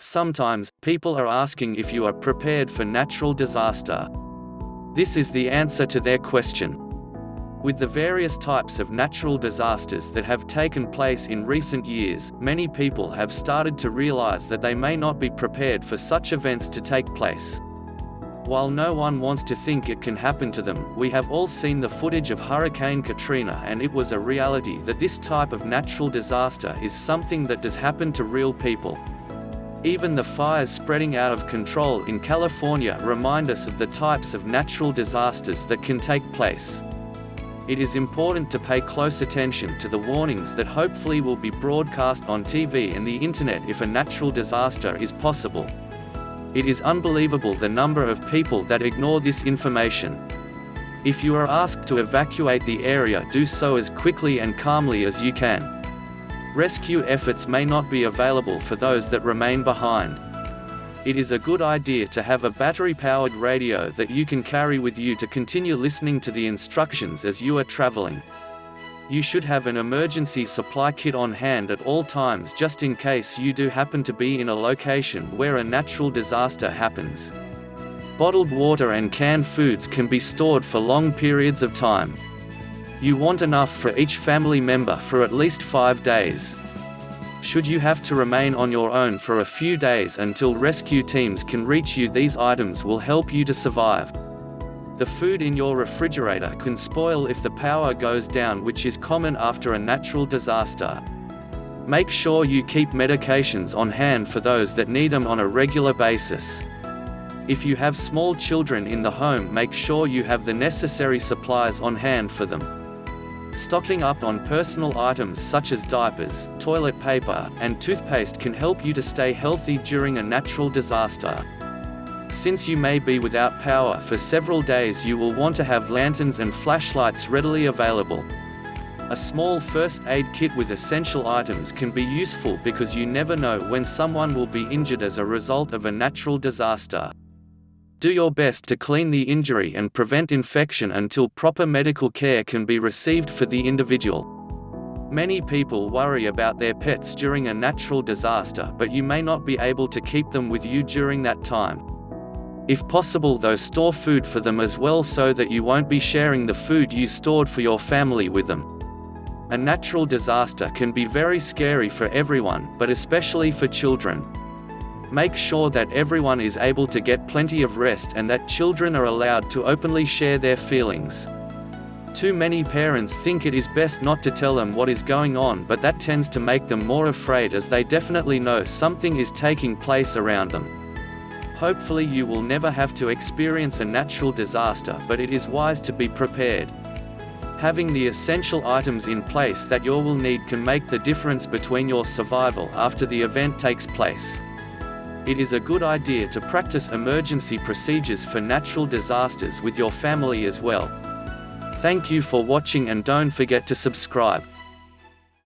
Sometimes, people are asking if you are prepared for natural disaster. This is the answer to their question. With the various types of natural disasters that have taken place in recent years, many people have started to realize that they may not be prepared for such events to take place. While no one wants to think it can happen to them, we have all seen the footage of Hurricane Katrina, and it was a reality that this type of natural disaster is something that does happen to real people. Even the fires spreading out of control in California remind us of the types of natural disasters that can take place. It is important to pay close attention to the warnings that hopefully will be broadcast on TV and the internet if a natural disaster is possible. It is unbelievable the number of people that ignore this information. If you are asked to evacuate the area, do so as quickly and calmly as you can. Rescue efforts may not be available for those that remain behind. It is a good idea to have a battery-powered radio that you can carry with you to continue listening to the instructions as you are traveling. You should have an emergency supply kit on hand at all times just in case you do happen to be in a location where a natural disaster happens. Bottled water and canned foods can be stored for long periods of time. You want enough for each family member for at least 5 days. Should you have to remain on your own for a few days until rescue teams can reach you, these items will help you to survive. The food in your refrigerator can spoil if the power goes down, which is common after a natural disaster. Make sure you keep medications on hand for those that need them on a regular basis. If you have small children in the home, make sure you have the necessary supplies on hand for them. Stocking up on personal items such as diapers, toilet paper, and toothpaste can help you to stay healthy during a natural disaster. Since you may be without power for several days, you will want to have lanterns and flashlights readily available. A small first aid kit with essential items can be useful because you never know when someone will be injured as a result of a natural disaster. Do your best to clean the injury and prevent infection until proper medical care can be received for the individual. Many people worry about their pets during a natural disaster, but you may not be able to keep them with you during that time. If possible though, store food for them as well so that you won't be sharing the food you stored for your family with them. A natural disaster can be very scary for everyone, but especially for children. Make sure that everyone is able to get plenty of rest and that children are allowed to openly share their feelings. Too many parents think it is best not to tell them what is going on, but that tends to make them more afraid as they definitely know something is taking place around them. Hopefully you will never have to experience a natural disaster, but it is wise to be prepared. Having the essential items in place that you will need can make the difference between your survival after the event takes place. It is a good idea to practice emergency procedures for natural disasters with your family as well. Thank you for watching, and don't forget to subscribe.